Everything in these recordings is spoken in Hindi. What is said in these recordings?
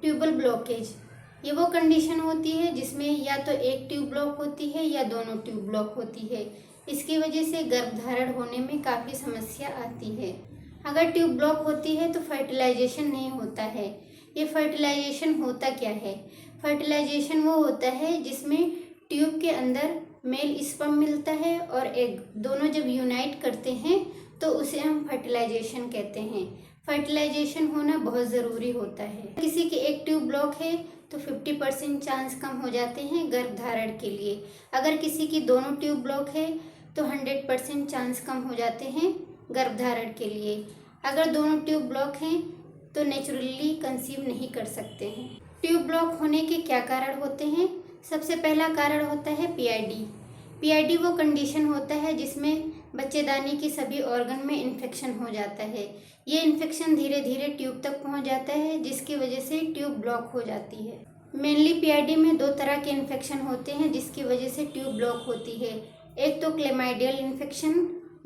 ट्यूबल ब्लॉकेज ये वो कंडीशन होती है जिसमें या तो एक ट्यूब ब्लॉक होती है या दोनों ट्यूब ब्लॉक होती है। इसकी वजह से गर्भधारण होने में काफ़ी समस्या आती है। अगर ट्यूब ब्लॉक होती है तो फर्टिलाइजेशन नहीं होता है। ये फर्टिलाइजेशन होता क्या है? फर्टिलाइजेशन वो होता है जिसमें ट्यूब के अंदर मेल स्पर्म मिलता है और एग दोनों जब यूनाइट करते हैं तो उसे हम फर्टिलाइजेशन कहते हैं। फर्टिलाइजेशन होना बहुत ज़रूरी होता है। किसी की एक ट्यूब ब्लॉक है तो 50% चांस कम हो जाते हैं गर्भधारण के लिए। अगर किसी की दोनों ट्यूब ब्लॉक है तो 100% चांस कम हो जाते हैं गर्भधारण के लिए। अगर दोनों ट्यूब ब्लॉक हैं तो नेचुरली कंसीव नहीं कर सकते हैं। ट्यूब ब्लॉक होने के क्या कारण होते हैं? सबसे पहला कारण होता है पीआईडी। पीआईडी वो कंडीशन होता है जिसमें बच्चेदानी की सभी ऑर्गन में इन्फेक्शन हो जाता है। ये इन्फेक्शन धीरे धीरे ट्यूब तक पहुंच जाता है जिसकी वजह से ट्यूब ब्लॉक हो जाती है। मेनली पीआईडी में दो तरह के इन्फेक्शन होते हैं जिसकी वजह से ट्यूब ब्लॉक होती है। एक तो क्लेमाइडियल इन्फेक्शन,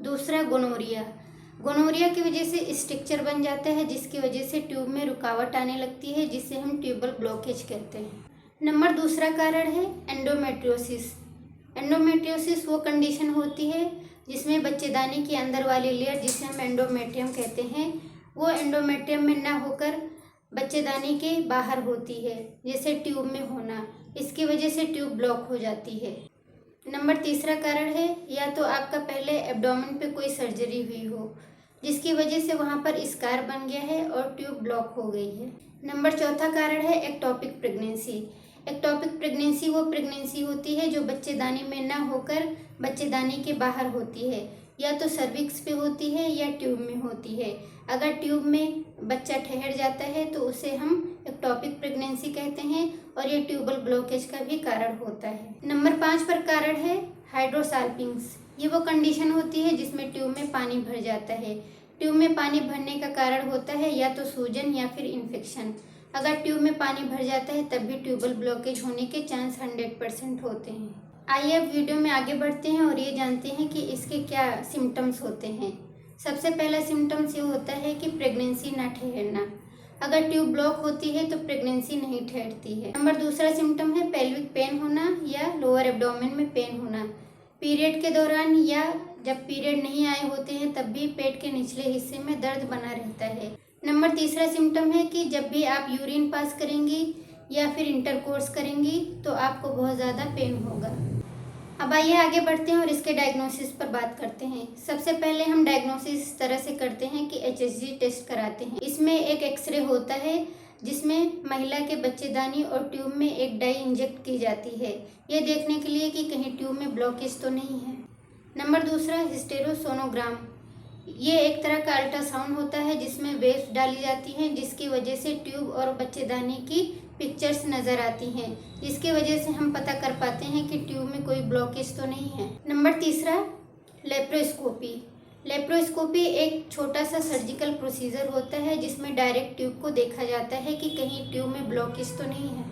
दूसरा गोनोरिया। गोनोरिया की वजह से स्ट्रक्चर बन जाता है जिसकी वजह से ट्यूब में रुकावट आने लगती है जिसे हम ट्यूबल ब्लॉकेज कहते हैं। नंबर दूसरा कारण है एंडोमेट्रियोसिस। एंडोमेट्रियोसिस वो कंडीशन होती है जिसमें बच्चेदानी की अंदर वाली लेयर जिसे हम एंडोमेट्रियम कहते हैं वो एंडोमेट्रियम में ना होकर बच्चेदानी के बाहर होती है, जैसे ट्यूब में होना। इसकी वजह से ट्यूब ब्लॉक हो जाती है। नंबर तीसरा कारण है या तो आपका पहले एब्डोमेन पे कोई सर्जरी हुई हो जिसकी वजह से वहाँ पर स्कार बन गया है और ट्यूब ब्लॉक हो गई है। नंबर चौथा कारण है एक्टोपिक प्रेगनेंसी। एक्टोपिक प्रेगनेंसी वो प्रेगनेंसी होती है जो बच्चेदानी में ना होकर बच्चेदानी के बाहर होती है, या तो सर्विक्स पे होती है या ट्यूब में होती है। अगर ट्यूब में बच्चा ठहर जाता है तो उसे हम एक्टोपिक प्रेगनेंसी कहते हैं और ये ट्यूबल ब्लॉकेज का भी कारण होता है। नंबर 5 पर कारण है हाइड्रोसाल्पिंग्स। ये वो कंडीशन होती है जिसमें ट्यूब में पानी भर जाता है। ट्यूब में पानी भरने का कारण होता है या तो सूजन या फिर इन्फेक्शन। अगर ट्यूब में पानी भर जाता है तब भी ट्यूबल ब्लॉकेज होने के चांस 100% होते हैं। आइए अब वीडियो में आगे बढ़ते हैं और ये जानते हैं कि इसके क्या सिम्टम्स होते हैं। सबसे पहला सिम्टम्स ये होता है कि प्रेगनेंसी ना ठहरना। अगर ट्यूब ब्लॉक होती है तो प्रेगनेंसी नहीं ठहरती है। नंबर दूसरा सिम्टम है पेल्विक पेन होना या लोअर एब्डोमेन में पेन होना। पीरियड के दौरान या जब पीरियड नहीं आए होते हैं तब भी पेट के निचले हिस्से में दर्द बना रहता है। नंबर तीसरा सिम्टम है कि जब भी आप यूरिन पास करेंगी या फिर इंटरकोर्स करेंगी तो आपको बहुत ज़्यादा पेन होगा। अब आइए आगे बढ़ते हैं और इसके डायग्नोसिस पर बात करते हैं। सबसे पहले हम डायग्नोसिस इस तरह से करते हैं कि HSG टेस्ट कराते हैं। इसमें एक एक्सरे होता है जिसमें महिला के बच्चेदानी और ट्यूब में एक डाई इंजेक्ट की जाती है, ये देखने के लिए कि कहीं ट्यूब में ब्लॉकेज तो नहीं है। नंबर दूसरा हिस्टेरोसोनोग्राम। ये एक तरह का अल्ट्रासाउंड होता है जिसमें वेव्स डाली जाती हैं जिसकी वजह से ट्यूब और बच्चेदानी की पिक्चर्स नज़र आती हैं, जिसकी वजह से हम पता कर पाते हैं कि ट्यूब में कोई ब्लॉकेज तो नहीं है। नंबर तीसरा लेप्रोस्कोपी। लेप्रोस्कोपी एक छोटा सा सर्जिकल प्रोसीजर होता है जिसमें डायरेक्ट ट्यूब को देखा जाता है कि कहीं ट्यूब में ब्लॉकेज तो नहीं है।